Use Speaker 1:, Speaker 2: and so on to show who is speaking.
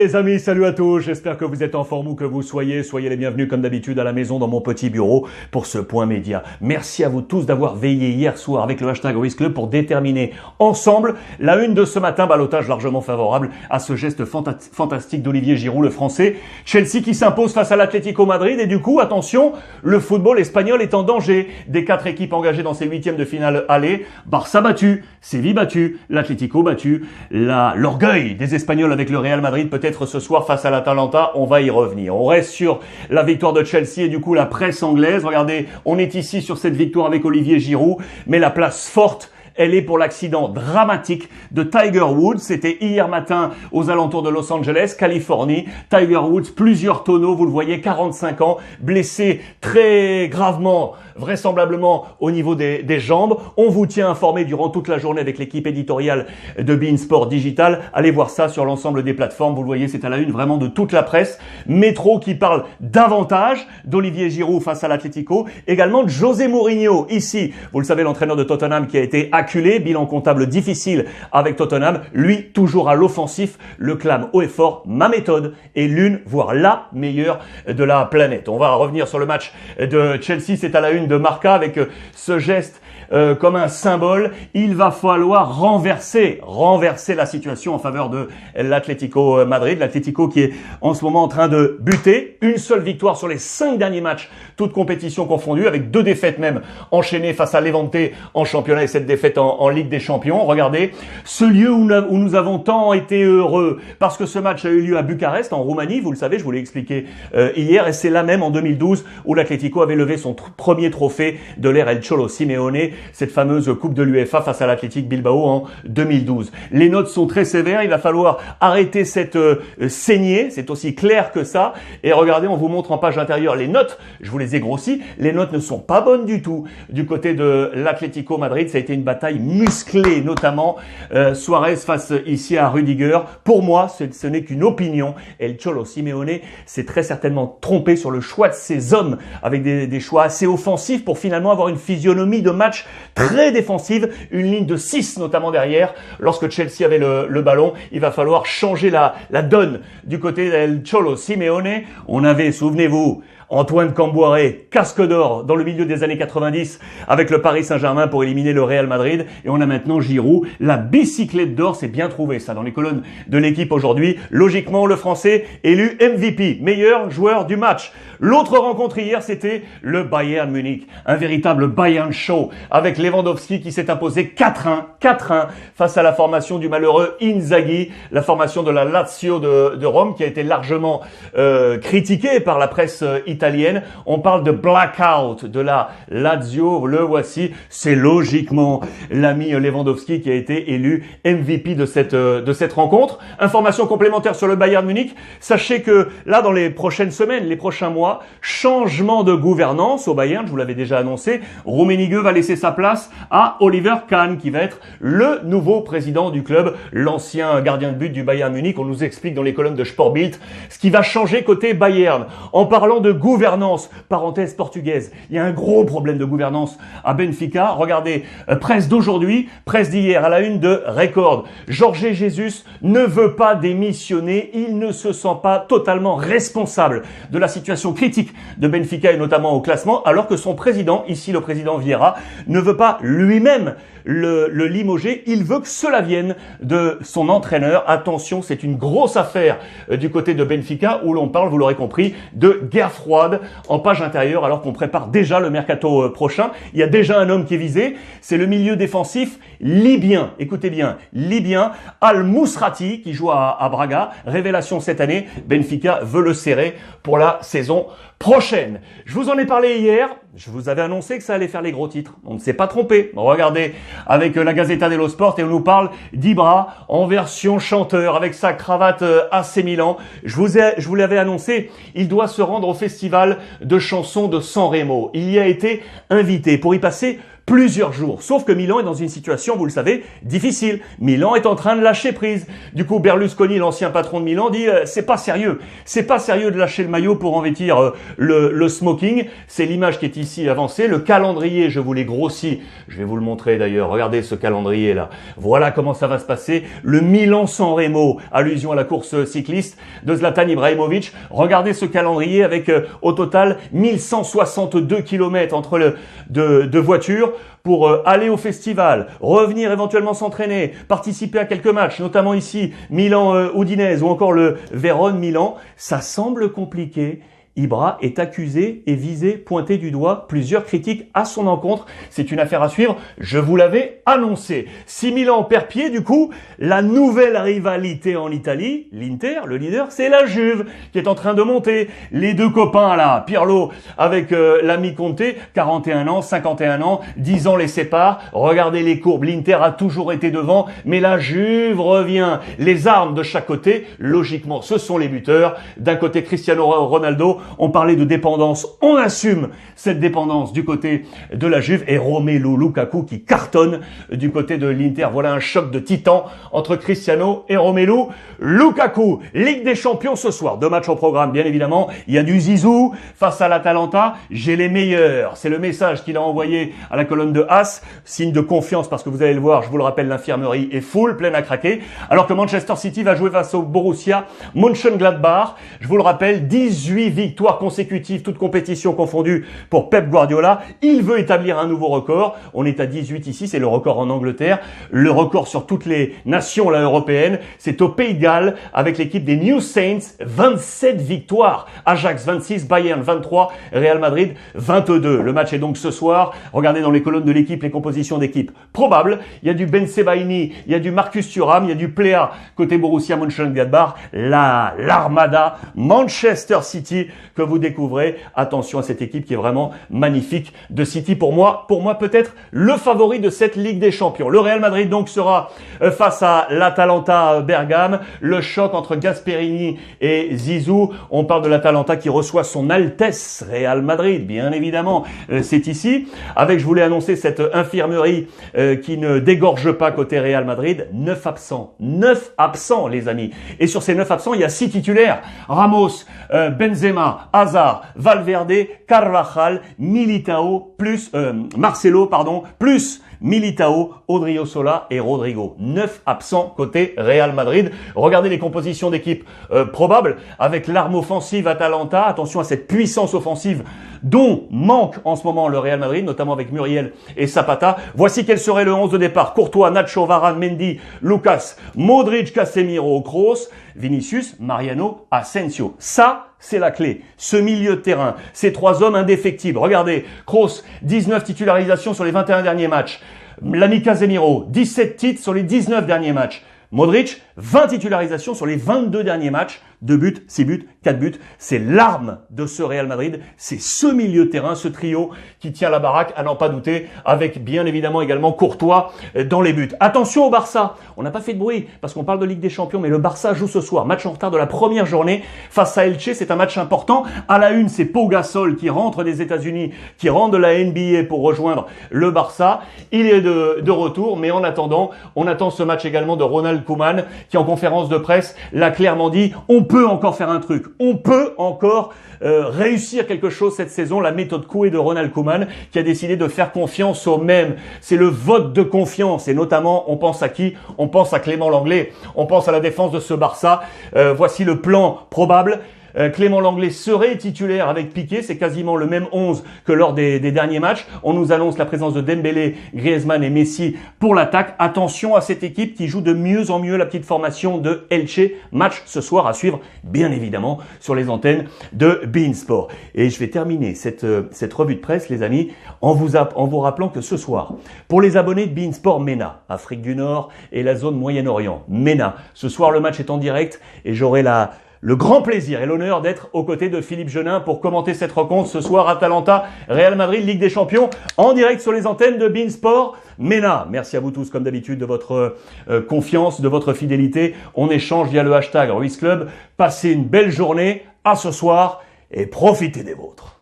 Speaker 1: Les amis, salut à tous, j'espère que vous êtes en forme où que vous soyez les bienvenus comme d'habitude à la maison dans mon petit bureau pour ce point média. Merci à vous tous d'avoir veillé hier soir avec le hashtag Ruiz Club pour déterminer ensemble la une de ce matin, ballottage largement favorable à ce geste fantastique d'Olivier Giroud, le français. Chelsea qui s'impose face à l'Atlético Madrid et du coup, attention, le football espagnol est en danger. Des 4 équipes engagées dans ces huitièmes de finale aller, Barça battu, Séville battu, l'Atlético battu, l'orgueil des Espagnols avec le Real Madrid peut-être ce soir face à l'Atalanta, on va y revenir. On reste sur la victoire de Chelsea et du coup la presse anglaise. Regardez, on est ici sur cette victoire avec Olivier Giroud, mais la place forte, elle est pour l'accident dramatique de Tiger Woods. C'était hier matin aux alentours de Los Angeles, Californie. Tiger Woods, plusieurs tonneaux, vous le voyez, 45 ans, blessé très gravement, vraisemblablement au niveau des jambes. On vous tient informé durant toute la journée avec l'équipe éditoriale de beIN Sport Digital. Allez voir ça sur l'ensemble des plateformes. Vous le voyez, c'est à la une vraiment de toute la presse. Métro qui parle davantage d'Olivier Giroud face à l'Atlético. Également de José Mourinho, ici. Vous le savez, l'entraîneur de Tottenham qui a été acculé, bilan comptable difficile avec Tottenham. Lui, toujours à l'offensif, le clame haut et fort. Ma méthode est l'une, voire la meilleure de la planète. On va revenir sur le match de Chelsea. C'est à la une de Marca avec ce geste comme un symbole. Il va falloir renverser la situation en faveur de l'Atlético Madrid. L'Atlético qui est en ce moment en train de buter. Une seule victoire sur les 5 derniers matchs, toutes compétitions confondues, avec 2 défaites même enchaînées face à Levante en championnat et cette défaite en Ligue des Champions. Regardez, ce lieu où nous avons tant été heureux, parce que ce match a eu lieu à Bucarest, en Roumanie, vous le savez, je vous l'ai expliqué hier, et c'est là même en 2012 où l'Atlético avait levé son premier trophée de l'ère El Cholo Simeone, cette fameuse Coupe de l'UEFA face à l'Athletic Bilbao en 2012. Les notes sont très sévères, il va falloir arrêter cette saignée, c'est aussi clair que ça. Et regardez, on vous montre en page intérieure les notes, je vous les ai grossies, les notes ne sont pas bonnes du tout. Du côté de l'Atlético Madrid, ça a été une bataille musclée, notamment Suarez face ici à Rudiger. Pour moi, ce n'est qu'une opinion. El Cholo Simeone s'est très certainement trompé sur le choix de ses hommes, avec des choix assez offensifs pour finalement avoir une physionomie de match très défensive, une ligne de 6 notamment derrière. Lorsque Chelsea avait le ballon, il va falloir changer la donne du côté d'El Cholo Simeone. On avait, souvenez-vous, Antoine Camboiré, casque d'or dans le milieu des années 90 avec le Paris Saint-Germain pour éliminer le Real Madrid. Et on a maintenant Giroud, la bicyclette d'or, c'est bien trouvé ça dans les colonnes de l'équipe aujourd'hui. Logiquement, le Français élu MVP, meilleur joueur du match. L'autre rencontre hier, c'était le Bayern Munich. Un véritable Bayern show avec Lewandowski qui s'est imposé 4-1 face à la formation du malheureux Inzaghi, la formation de la Lazio de Rome qui a été largement critiquée par la presse italienne. On parle de blackout de la Lazio, le voici. C'est logiquement l'ami Lewandowski qui a été élu MVP de cette rencontre. Information complémentaire sur le Bayern Munich. Sachez que là, dans les prochaines semaines, les prochains mois, changement de gouvernance au Bayern, je vous l'avais déjà annoncé. Rummenigge va laisser sa place à Oliver Kahn, qui va être le nouveau président du club, l'ancien gardien de but du Bayern Munich. On nous explique dans les colonnes de Sport Bild ce qui va changer côté Bayern. En parlant de gouvernance, parenthèse portugaise, il y a un gros problème de gouvernance à Benfica. Regardez, presse d'aujourd'hui, presse d'hier, à la une de Record. Jorge Jesus ne veut pas démissionner, il ne se sent pas totalement responsable de la situation critique de Benfica et notamment au classement, alors que son président, ici le président Vieira, ne veut pas lui-même le limoger, il veut que cela vienne de son entraîneur. Attention, c'est une grosse affaire du côté de Benfica où l'on parle, vous l'aurez compris, de guerre froide en page intérieure alors qu'on prépare déjà le mercato prochain. Il y a déjà un homme qui est visé, c'est le milieu défensif libyen. Écoutez bien, libyen, Al Mousrati qui joue à Braga, révélation cette année. Benfica veut le serrer pour la saison prochaine. Je vous en ai parlé hier, je vous avais annoncé que ça allait faire les gros titres. On ne s'est pas trompé. Regardez, avec la Gazzetta dello Sport, et on nous parle d'Ibra en version chanteur, avec sa cravate AC Milan. Je vous l'avais annoncé, il doit se rendre au festival de chansons de Sanremo. Il y a été invité pour y passer plusieurs jours. Sauf que Milan est dans une situation, vous le savez, difficile. Milan est en train de lâcher prise. Du coup, Berlusconi, l'ancien patron de Milan, dit c'est pas sérieux. C'est pas sérieux de lâcher le maillot pour en vêtir le smoking. C'est l'image qui est ici avancée. Le calendrier, je vous l'ai grossi. Je vais vous le montrer d'ailleurs. Regardez ce calendrier là. Voilà comment ça va se passer. Le Milan-San Remo, allusion à la course cycliste de Zlatan Ibrahimovic. Regardez ce calendrier avec au total 1162 km entre de voitures pour aller au festival, revenir éventuellement s'entraîner, participer à quelques matchs, notamment ici Milan-Udinese ou encore le Vérone-Milan. Ça semble compliqué. Ibra est accusé et visé, pointé du doigt, plusieurs critiques à son encontre. C'est une affaire à suivre, je vous l'avais annoncé. Si Milan perd pied, du coup, la nouvelle rivalité en Italie, l'Inter, le leader, c'est la Juve qui est en train de monter. Les deux copains là, Pirlo avec l'ami Conte, 41 ans, 51 ans, 10 ans les séparent. Regardez les courbes, l'Inter a toujours été devant, mais la Juve revient. Les armes de chaque côté, logiquement, ce sont les buteurs. D'un côté, Cristiano Ronaldo. On parlait de dépendance, on assume cette dépendance du côté de la Juve et Romelu Lukaku qui cartonne du côté de l'Inter. Voilà un choc de titans entre Cristiano et Romelu Lukaku. Ligue des Champions ce soir, 2 matchs au programme bien évidemment. Il y a du Zizou face à l'Atalanta, j'ai les meilleurs. C'est le message qu'il a envoyé à la colonne de As, signe de confiance parce que vous allez le voir, je vous le rappelle, l'infirmerie est full, pleine à craquer. Alors que Manchester City va jouer face au Borussia Mönchengladbach. Je vous le rappelle, 18 victoires consécutives, toutes compétitions confondues pour Pep Guardiola. Il veut établir un nouveau record. On est à 18 ici, c'est le record en Angleterre. Le record sur toutes les nations là, européennes, c'est au Pays de Galles avec l'équipe des New Saints, 27 victoires. Ajax 26, Bayern 23, Real Madrid 22. Le match est donc ce soir. Regardez dans les colonnes de l'équipe, les compositions d'équipe probables. Il y a du Ben Sebaini, il y a du Marcus Thuram, il y a du Plea côté Borussia Mönchengladbach. L'Armada Manchester City que vous découvrez. Attention à cette équipe qui est vraiment magnifique de City. Pour moi peut-être le favori de cette Ligue des Champions. Le Real Madrid donc sera face à l'Atalanta Bergame. Le choc entre Gasperini et Zizou. On parle de l'Atalanta qui reçoit son Altesse Real Madrid, bien évidemment. C'est ici. Avec, je voulais annoncer cette infirmerie qui ne dégorge pas côté Real Madrid. 9 absents. 9 absents, les amis. Et sur ces 9 absents, il y a 6 titulaires. Ramos, Benzema, Hazard, Valverde, Carvajal, Militao, plus Marcelo, plus Militao, Odriozola et Rodrigo. 9 absents côté Real Madrid. Regardez les compositions d'équipe probables avec l'arme offensive Atalanta. Attention à cette puissance offensive dont manque en ce moment le Real Madrid, notamment avec Muriel et Zapata. Voici quel serait le 11 de départ. Courtois, Nacho, Varane, Mendy, Lucas, Modric, Casemiro, Kroos, Vinicius, Mariano, Asensio. Ça, c'est la clé. Ce milieu de terrain, ces 3 hommes indéfectibles. Regardez, Kroos, 19 titularisations sur les 21 derniers matchs. L'ami Casemiro, 17 titres sur les 19 derniers matchs. Modric, 20 titularisations sur les 22 derniers matchs. 2 buts, 6 buts, 4 buts. C'est l'arme de ce Real Madrid. C'est ce milieu de terrain, ce trio qui tient la baraque, à n'en pas douter, avec bien évidemment également Courtois dans les buts. Attention au Barça. On n'a pas fait de bruit parce qu'on parle de Ligue des Champions, mais le Barça joue ce soir. Match en retard de la première journée face à Elche. C'est un match important. À la une, c'est Pau Gasol qui rentre des États-Unis, qui rentre de la NBA pour rejoindre le Barça. Il est de retour, mais en attendant, on attend ce match également de Ronald Koeman qui en conférence de presse l'a clairement dit. On peut encore faire un truc. On peut encore réussir quelque chose cette saison. La méthode Coué de Ronald Koeman qui a décidé de faire confiance aux mêmes. C'est le vote de confiance et notamment, on pense à qui? On pense à Clément Lenglet. On pense à la défense de ce Barça. Voici le plan probable. Clément Lenglet serait titulaire avec Piqué, c'est quasiment le même 11 que lors des derniers matchs. On nous annonce la présence de Dembélé, Griezmann et Messi pour l'attaque. Attention à cette équipe qui joue de mieux en mieux la petite formation de Elche. Match ce soir à suivre, bien évidemment, sur les antennes de beIN Sport. Et je vais terminer cette revue de presse, les amis, en vous rappelant que ce soir, pour les abonnés de beIN Sport MENA, Afrique du Nord et la zone Moyen-Orient, MENA, ce soir le match est en direct et j'aurai le grand plaisir et l'honneur d'être aux côtés de Philippe Genin pour commenter cette rencontre ce soir. Atalanta, Real Madrid, Ligue des Champions, en direct sur les antennes de beIN Sport MENA. Merci à vous tous, comme d'habitude, de votre confiance, de votre fidélité. On échange via le hashtag Ruiz Club. Passez une belle journée, à ce soir, et profitez des vôtres.